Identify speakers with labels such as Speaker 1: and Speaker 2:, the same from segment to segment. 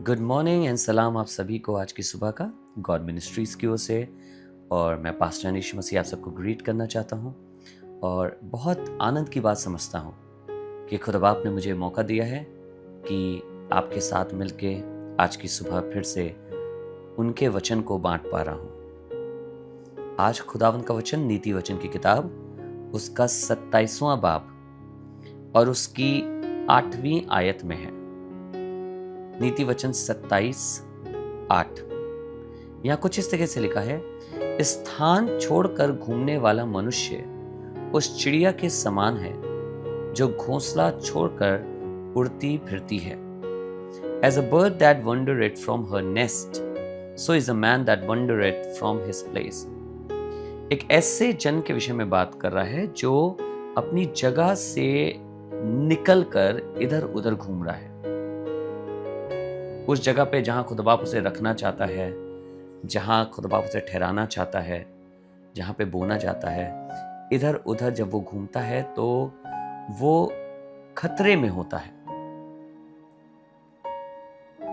Speaker 1: Good morning and सलाम आप सभी को आज की सुबह का गॉड मिनिस्ट्रीज़ की ओर से। और मैं पास्टर अनीश मसीह आप सबको ग्रीट करना चाहता हूँ और बहुत आनंद की बात समझता हूँ कि खुदा बाप ने मुझे मौका दिया है कि आपके साथ मिलके आज की सुबह फिर से उनके वचन को बांट पा रहा हूँ। आज खुदावंद का वचन नीति वचन की किताब उसका 27वां बाब और उसकी 8वीं आयत में है। नीति वचन 27:8 यहां कुछ इस तरह से लिखा है, स्थान छोड़कर घूमने वाला मनुष्य उस चिड़िया के समान है जो घोंसला छोड़कर उड़ती फिरती है। As a bird that wandereth from her nest, so is a man that wandereth from his place. एक ऐसे जन के विषय में बात कर रहा है जो अपनी जगह से निकलकर इधर उधर घूम रहा है। उस जगह पे जहां खुदा बाप उसे रखना चाहता है, जहां खुदा बाप उसे ठहराना चाहता है, जहां पे बोना जाता है, इधर उधर जब वो घूमता है तो वो खतरे में होता है,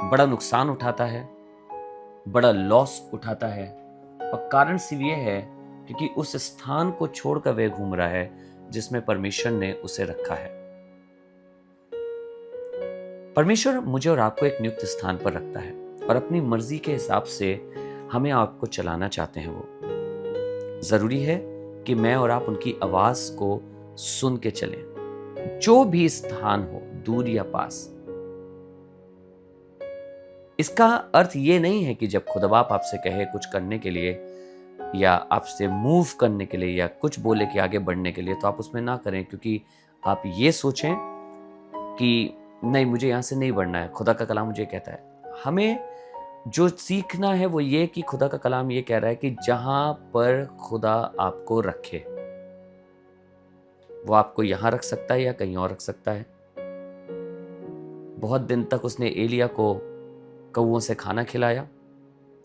Speaker 1: बड़ा नुकसान उठाता है, बड़ा लॉस उठाता है। और कारण सिर्फ ये है क्योंकि उस स्थान को छोड़कर वह घूम रहा है जिसमें परमेश्वर ने उसे रखा है। परमेश्वर मुझे और आपको एक नियुक्त स्थान पर रखता है और अपनी मर्जी के हिसाब से हमें आपको चलाना चाहते हैं। वो जरूरी है कि मैं और आप उनकी आवाज को सुन के चलें, जो भी स्थान हो, दूर या पास। इसका अर्थ ये नहीं है कि जब खुदा बाप आपसे कहे कुछ करने के लिए या आपसे मूव करने के लिए या कुछ बोले कि आगे बढ़ने के लिए तो आप उसमें ना करें, क्योंकि आप ये सोचें कि नहीं, मुझे यहां से नहीं बढ़ना है, खुदा का कलाम मुझे कहता है। हमें जो सीखना है वो ये कि खुदा का कलाम ये कह रहा है कि जहां पर खुदा आपको रखे, वो आपको यहां रख सकता है या कहीं और रख सकता है। बहुत दिन तक उसने एलिया को कौओं से खाना खिलाया,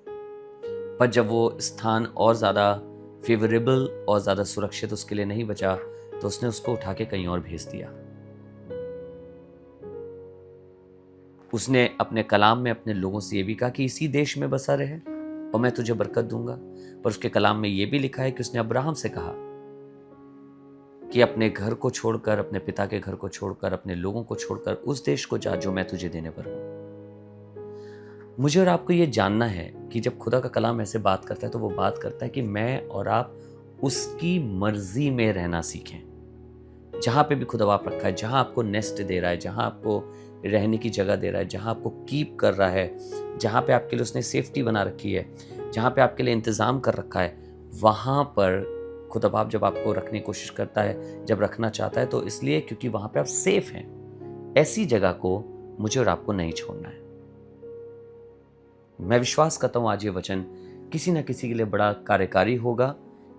Speaker 1: पर जब वो स्थान और ज्यादा फेवरेबल और ज्यादा सुरक्षित उसके लिए नहीं बचा तो उसने उसको उठा के कहीं और भेज दिया। उसने अपने कलाम में अपने लोगों से ये भी कहा कि इसी देश में बसा रहे और मैं तुझे बरकत दूंगा। पर उसके कलाम में ये भी लिखा है कि उसने अब्राहम से कहा कि अपने घर को छोड़कर, अपने पिता के घर को छोड़कर, अपने लोगों को छोड़कर उस देश को जा जो मैं तुझे देने पर हूं। मुझे और आपको ये जानना है कि जब खुदा का कलाम ऐसे बात करता है तो वो बात करता है कि मैं और आप उसकी मर्जी में रहना सीखें। जहां पे भी खुदा बाप रखा है, जहां आपको नेस्ट दे रहा है, जहां आपको रहने की जगह दे रहा है, जहां आपको कीप कर रहा है, जहां पे आपके लिए उसने सेफ्टी बना रखी है, जहां पे आपके लिए इंतजाम कर रखा है, वहां पर खुदा बाप जब आपको रखने की कोशिश करता है, जब रखना चाहता है तो इसलिए क्योंकि वहां पे आप सेफ हैं। ऐसी जगह को मुझे और आपको नहीं छोड़ना है। मैं विश्वास करता हूं आज ये वचन किसी ना किसी के लिए बड़ा कार्यकारी होगा,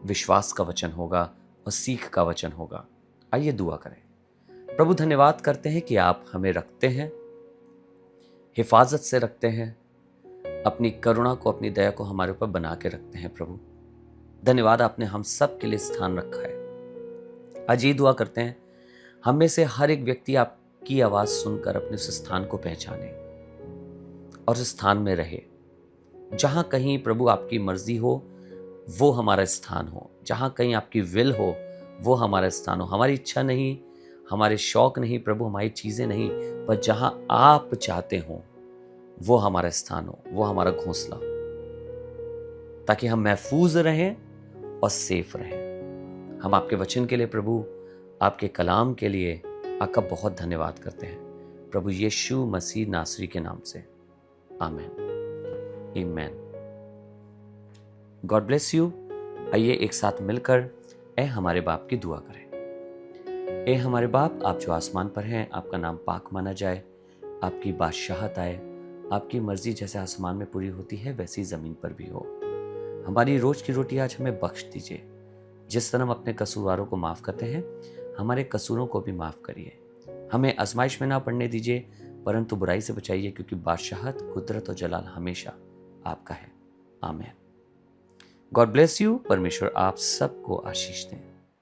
Speaker 1: विश्वास का वचन होगा और सीख का वचन होगा। आइए दुआ करें। प्रभु, धन्यवाद करते हैं कि आप हमें रखते हैं, हिफाजत से रखते हैं, अपनी करुणा को, अपनी दया को हमारे ऊपर बना के रखते हैं। प्रभु धन्यवाद, आपने हम सब के लिए स्थान रखा है। आज ये दुआ करते हैं हम में से हर एक व्यक्ति आपकी आवाज सुनकर अपने उस स्थान को पहचाने और उस स्थान में रहे। जहां कहीं प्रभु आपकी मर्जी हो वो हमारा स्थान हो, जहां कहीं आपकी विल हो वो हमारा स्थान हो। हमारी इच्छा नहीं, हमारे शौक नहीं प्रभु, हमारी चीजें नहीं, पर जहां आप चाहते हो वो हमारा स्थान हो, वो हमारा घोंसला, ताकि हम महफूज रहें और सेफ रहें। हम आपके वचन के लिए प्रभु, आपके कलाम के लिए आपका बहुत धन्यवाद करते हैं प्रभु यीशु मसीह नासरी के नाम से, आमीन, आमीन। God bless you. आइए एक साथ मिलकर ए हमारे बाप की दुआ करें। ए हमारे बाप, आप जो आसमान पर हैं, आपका नाम पाक माना जाए, आपकी बादशाहत आए, आपकी मर्जी जैसे आसमान में पूरी होती है वैसी जमीन पर भी हो। हमारी रोज की रोटी आज हमें बख्श दीजिए। जिस तरह हम अपने कसूरवारों को माफ करते हैं, हमारे कसूरों को भी माफ करिए। हमें आजमाइश में ना पड़ने दीजिए, परंतु बुराई से बचाइए, क्योंकि बादशाहत, कुदरत और जलाल हमेशा आपका है, आमीन। God bless you. परमेश्वर आप सबको आशीष दें।